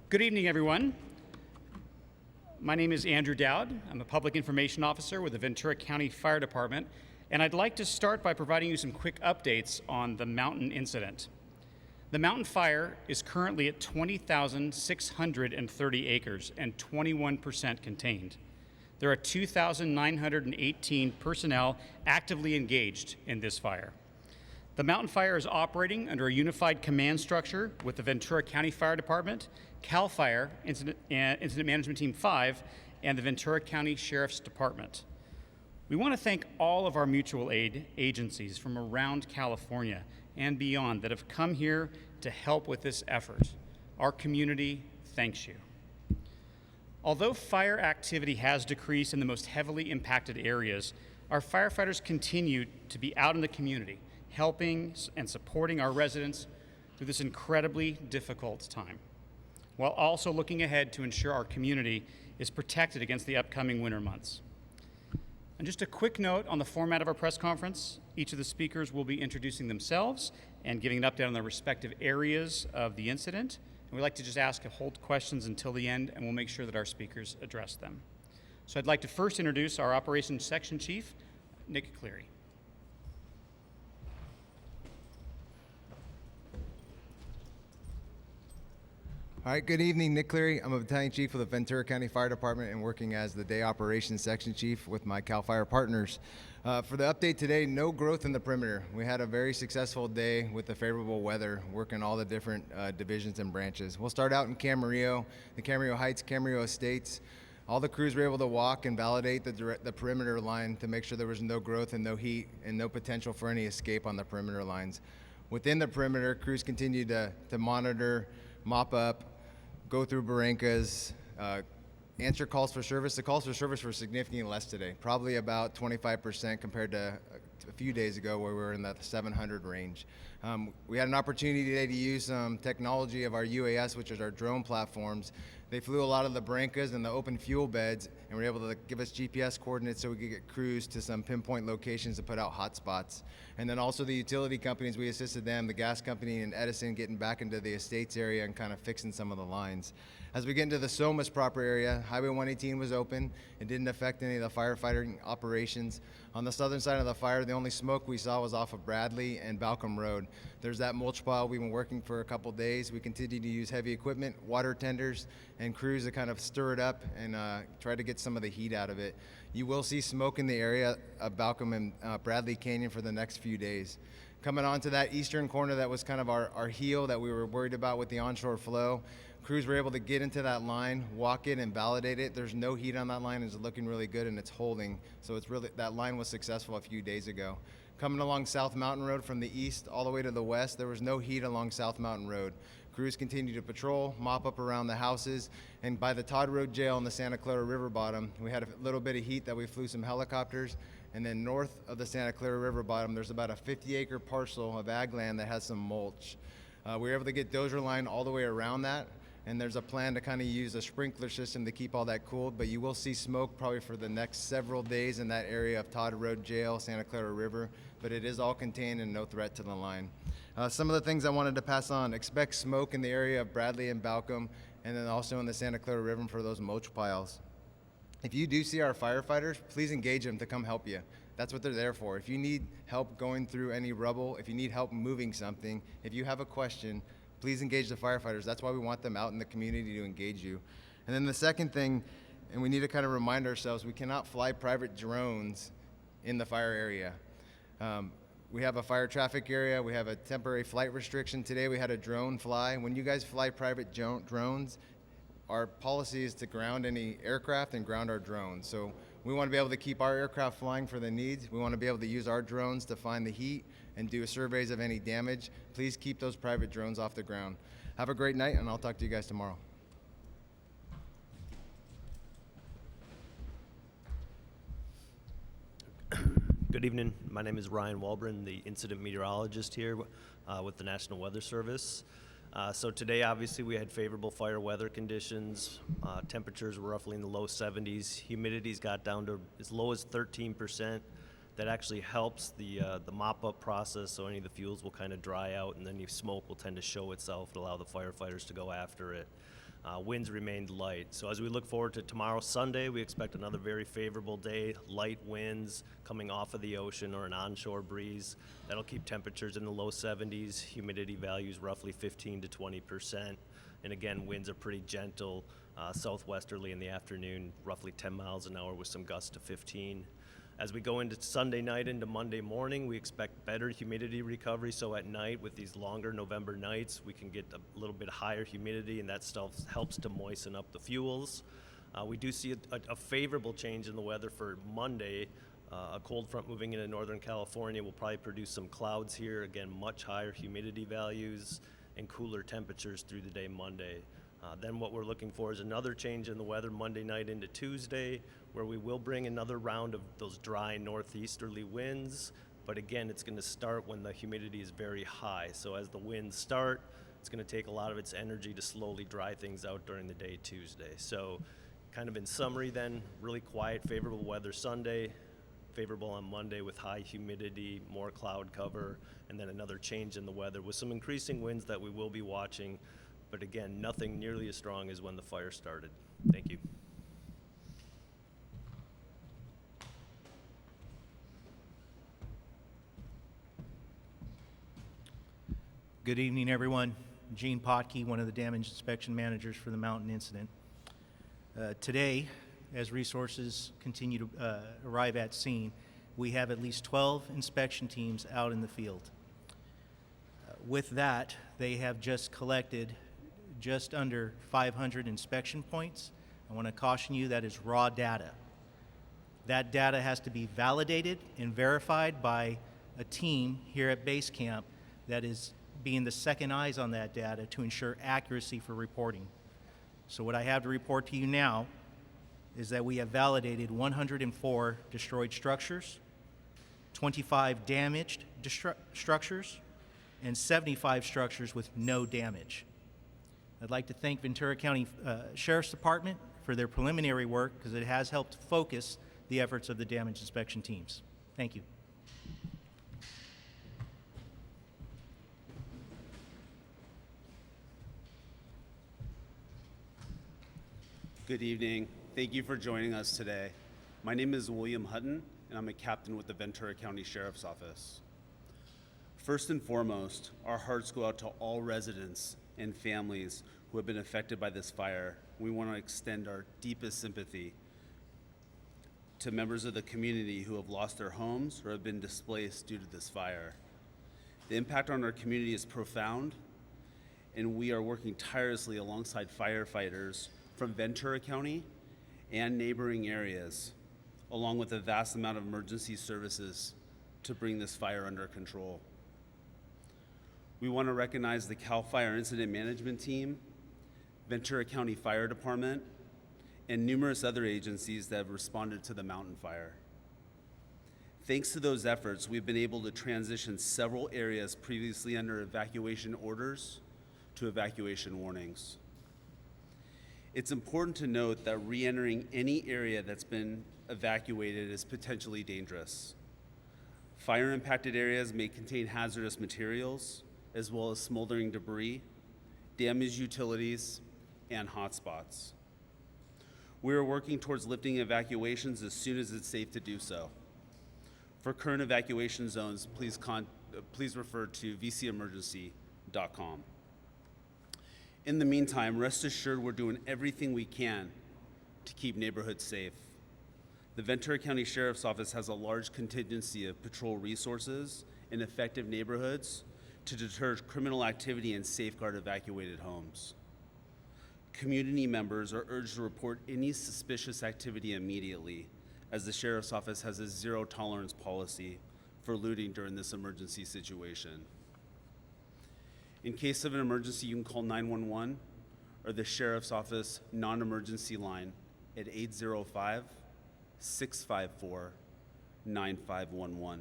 Good evening, everyone. My name is Andrew Dowd. I'm a public information officer with the Ventura County Fire Department, and I'd like to start by providing you some quick updates on the mountain incident. The mountain fire is currently at 20,630 acres and 21% contained. There are 2,918 personnel actively engaged in this fire. The mountain fire is operating under a unified command structure with the Ventura County Fire Department, CAL FIRE, Incident Management Team 5, and the Ventura County Sheriff's Department. We want to thank all of our mutual aid agencies from around California and beyond that have come here to help with this effort. Our community thanks you. Although fire activity has decreased in the most heavily impacted areas, our firefighters continue to be out in the community, helping and supporting our residents through this incredibly difficult time, while also looking ahead to ensure our community is protected against the upcoming winter months. And just a quick note on the format of our press conference. Each of the speakers will be introducing themselves and giving an update on their respective areas of the incident. And we'd like to just ask to hold questions until the end, and we'll make sure that our speakers address them. So I'd like to first introduce our Operations Section Chief, Nick Cleary. All right, good evening, Nick Cleary. I'm a Battalion Chief of the Ventura County Fire Department and working as the Day Operations Section Chief with my CAL FIRE partners. For the update today, no growth in the perimeter. We had a very successful day with the favorable weather, working all the different divisions and branches. We'll start out in Camarillo, the Camarillo Heights, Camarillo Estates. All the crews were able to walk and validate the perimeter line to make sure there was no growth and no heat and no potential for any escape on the perimeter lines. Within the perimeter, crews continued to monitor, mop up, go through barrancas, answer calls for service. The calls for service were significantly less today, probably about 25% compared to a few days ago where we were in the 700 range. We had an opportunity today to use some technology of our UAS, which is our drone platforms. They flew a lot of the barrancas and the open fuel beds and were able to give us GPS coordinates so we could get crews to some pinpoint locations to put out hotspots. And then also the utility companies, we assisted them, the gas company and Edison, getting back into the estates area and kind of fixing some of the lines. As we get into the SOMAS proper area, Highway 118 was open. It didn't affect any of the firefighting operations. On the southern side of the fire, the only smoke we saw was off of Bradley and Balcom Road. There's that mulch pile. We've been working for a couple days. We continue to use heavy equipment, water tenders, and crews to kind of stir it up and try to get some of the heat out of it. You will see smoke in the area of Balcom and Bradley Canyon for the next few days. Coming on to that eastern corner, that was kind of our heel that we were worried about with the onshore flow. Crews were able to get into that line, walk in and validate it. There's no heat on that line. It's looking really good and it's holding. So it's really, that line was successful a few days ago. Coming along South Mountain Road from the east all the way to the west, there was no heat along South Mountain Road. Crews continue to patrol, mop up around the houses, and by the Todd Road Jail in the Santa Clara River bottom, we had a little bit of heat that we flew some helicopters. And then north of the Santa Clara River bottom, there's about a 50-acre parcel of ag land that has some mulch. We were able to get dozer line all the way around that, and there's a plan to kind of use a sprinkler system to keep all that cooled, but you will see smoke probably for the next several days in that area of Todd Road Jail, Santa Clara River, but it is all contained and no threat to the line. Some of the things I wanted to pass on: expect smoke in the area of Bradley and Balcom, and then also in the Santa Clara River for those mulch piles. If you do see our firefighters, please engage them to come help you. That's what they're there for. If you need help going through any rubble, if you need help moving something, if you have a question, please engage the firefighters. That's why we want them out in the community to engage you. And then the second thing, and we need to kind of remind ourselves, we cannot fly private drones in the fire area. We have a fire traffic area. We have a temporary flight restriction. Today we had a drone fly. When you guys fly private drones, our policy is to ground any aircraft and ground our drones. So we want to be able to keep our aircraft flying for the needs. We want to be able to use our drones to find the heat and do surveys of any damage. Please keep those private drones off the ground. Have a great night, and I'll talk to you guys tomorrow. Good evening. My name is Ryan Walbrin, the incident meteorologist here with the National Weather Service. So today, obviously, we had favorable fire weather conditions. Temperatures were roughly in the low 70s. Humidity's got down to as low as 13%. That actually helps the mop-up process, so any of the fuels will kind of dry out, and then the smoke will tend to show itself to allow the firefighters to go after it. Winds remained light. So as we look forward to tomorrow, Sunday, we expect another very favorable day. Light winds coming off of the ocean or an onshore breeze. That'll keep temperatures in the low 70s, humidity values roughly 15 to 20%. And again, winds are pretty gentle, southwesterly in the afternoon, roughly 10 miles an hour with some gusts to 15. As we go into Sunday night into Monday morning, we expect better humidity recovery. So at night, with these longer November nights, we can get a little bit higher humidity, and that stuff helps to moisten up the fuels. We do see a favorable change in the weather for Monday. A cold front moving into Northern California will probably produce some clouds here. Again, much higher humidity values and cooler temperatures through the day Monday. Then what we're looking for is another change in the weather Monday night into Tuesday, where we will bring another round of those dry northeasterly winds. But again, it's going to start when the humidity is very high. So as the winds start, it's going to take a lot of its energy to slowly dry things out during the day Tuesday. So kind of in summary then, really quiet, favorable weather Sunday, favorable on Monday with high humidity, more cloud cover, and then another change in the weather with some increasing winds that we will be watching. But again, nothing nearly as strong as when the fire started. Thank you. Good evening, everyone. Gene Potke, one of the damage inspection managers for the mountain incident. Today, as resources continue to arrive at scene, we have at least 12 inspection teams out in the field. With that, they have just collected just under 500 inspection points. I want to caution you that is raw data. That data has to be validated and verified by a team here at base camp that is being the second eyes on that data to ensure accuracy for reporting. So what I have to report to you now is that we have validated 104 destroyed structures, 25 damaged structures, and 75 structures with no damage. I'd like to thank Ventura County Sheriff's Department for their preliminary work because it has helped focus the efforts of the damage inspection teams. Thank you. Good evening. Thank you for joining us today. My name is William Hutton, and I'm a captain with the Ventura County Sheriff's Office. First and foremost, our hearts go out to all residents and families who have been affected by this fire. We want to extend our deepest sympathy to members of the community who have lost their homes or have been displaced due to this fire. The impact on our community is profound, and we are working tirelessly alongside firefighters from Ventura County and neighboring areas, along with a vast amount of emergency services to bring this fire under control. We want to recognize the CAL FIRE Incident Management Team, Ventura County Fire Department, and numerous other agencies that have responded to the mountain fire. Thanks to those efforts, we've been able to transition several areas previously under evacuation orders to evacuation warnings. It's important to note that re-entering any area that's been evacuated is potentially dangerous. Fire-impacted areas may contain hazardous materials, as well as smoldering debris, damaged utilities, and hotspots. We are working towards lifting evacuations as soon as it's safe to do so. For current evacuation zones, please refer to vcemergency.com. In the meantime, rest assured we're doing everything we can to keep neighborhoods safe. The Ventura County Sheriff's Office has a large contingency of patrol resources in effective neighborhoods to deter criminal activity and safeguard evacuated homes. Community members are urged to report any suspicious activity immediately, as the Sheriff's Office has a zero-tolerance policy for looting during this emergency situation. In case of an emergency, you can call 911 or the Sheriff's Office non-emergency line at 805-654-9511.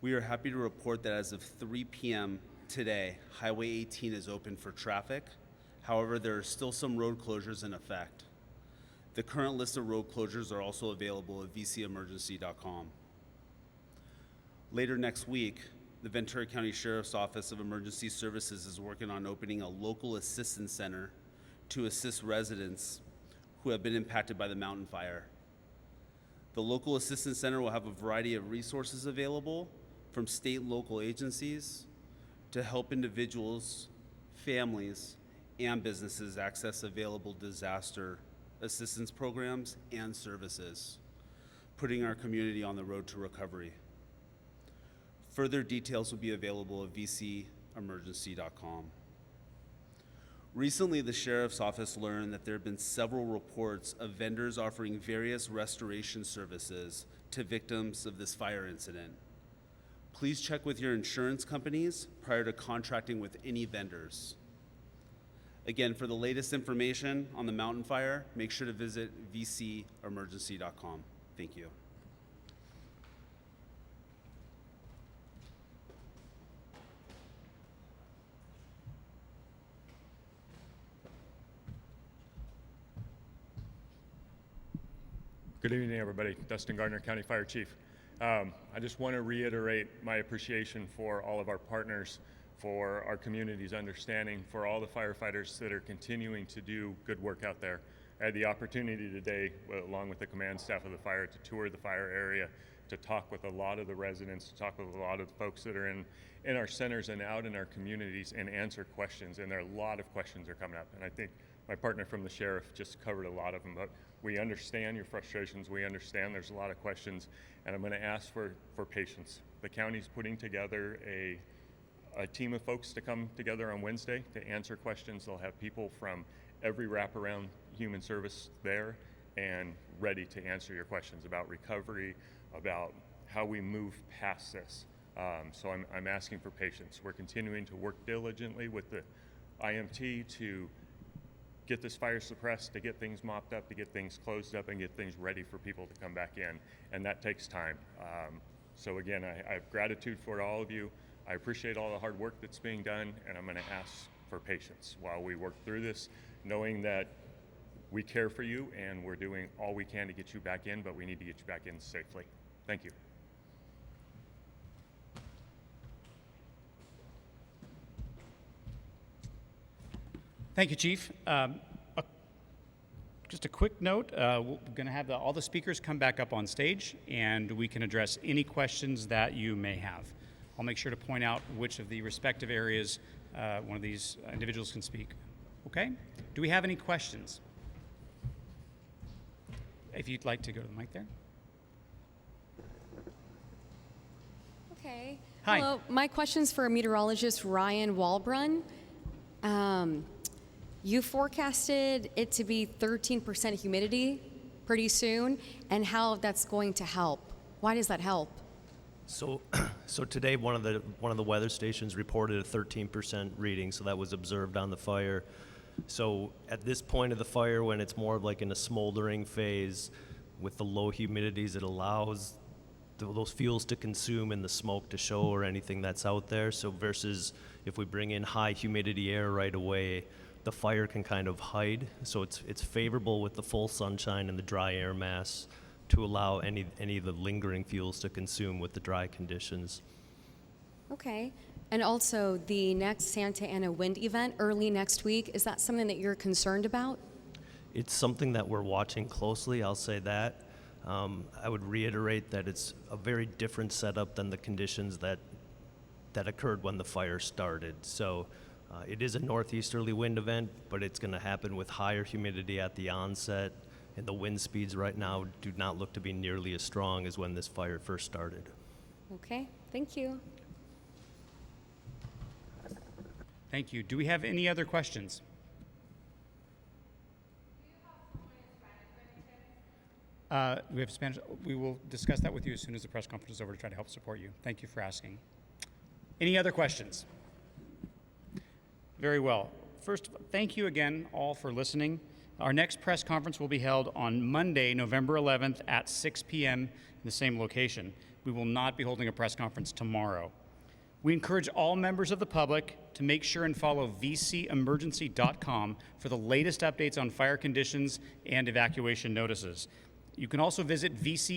We are happy to report that as of 3 p.m. today, Highway 18 is open for traffic. However, there are still some road closures in effect. The current list of road closures are also available at vcemergency.com. Later next week, the Ventura County Sheriff's Office of Emergency Services is working on opening a local assistance center to assist residents who have been impacted by the mountain fire. The local assistance center will have a variety of resources available from state and local agencies to help individuals, families, and businesses access available disaster assistance programs and services, putting our community on the road to recovery. Further details will be available at vcemergency.com. Recently, the Sheriff's Office learned that there have been several reports of vendors offering various restoration services to victims of this fire incident. Please check with your insurance companies prior to contracting with any vendors. Again, for the latest information on the mountain fire, make sure to visit vcemergency.com. Thank you. Good evening, everybody. Dustin Gardner, County Fire Chief. I just want to reiterate my appreciation for all of our partners, for our community's understanding, for all the firefighters that are continuing to do good work out there. I had the opportunity today, along with the command staff of the fire, to tour the fire area, to talk with a lot of the residents, to talk with a lot of the folks that are in our centers and out in our communities and answer questions. And there are a lot of questions that are coming up. And I think my partner from the sheriff just covered a lot of them. But we understand your frustrations. We understand there's a lot of questions. And I'm going to ask for patience. The county's putting together a team of folks to come together on Wednesday to answer questions. They'll have people from every wraparound human service there and ready to answer your questions about recovery, about how we move past this. So I'm asking for patience. We're continuing to work diligently with the IMT to get this fire suppressed, to get things mopped up, to get things closed up, and get things ready for people to come back in. And that takes time. So again, I have gratitude for all of you. I appreciate all the hard work that's being done, and I'm going to ask for patience while we work through this, knowing that we care for you and we're doing all we can to get you back in, but we need to get you back in safely. Thank you. Thank you, Chief. Just a quick note, we're going to have all the speakers come back up on stage, and we can address any questions that you may have. I'll make sure to point out which of the respective areas one of these individuals can speak. Okay? Do we have any questions? If you'd like to go to the mic there. Okay. Hi. Hello. My question's for meteorologist Ryan Walbrun. You forecasted it to be 13% humidity pretty soon, and how that's going to help. Why does that help? So today one of the weather stations reported a 13% reading, so that was observed on the fire. So at this point of the fire, when it's more of like in a smoldering phase, with the low humidities, it allows those fuels to consume and the smoke to show or anything that's out there. So versus if we bring in high humidity air right away, the fire can kind of hide. So it's favorable with the full sunshine and the dry air mass to allow any of the lingering fuels to consume with the dry conditions. Okay. And also the next Santa Ana wind event early next week, is that something that you're concerned about? It's something that we're watching closely, I'll say that. I would reiterate that it's a very different setup than the conditions that occurred when the fire started. So it is a northeasterly wind event, but it's going to happen with higher humidity at the onset, and the wind speeds right now do not look to be nearly as strong as when this fire first started. Okay. Thank you. Thank you. Do we have any other questions? We have Spanish. We will discuss that with you as soon as the press conference is over to try to help support you. Thank you for asking. Any other questions? Very well. First, thank you again all for listening. Our next press conference will be held on Monday, November 11th at 6 p.m. in the same location. We will not be holding a press conference tomorrow. We encourage all members of the public to make sure and follow vcemergency.com for the latest updates on fire conditions and evacuation notices. You can also visit VC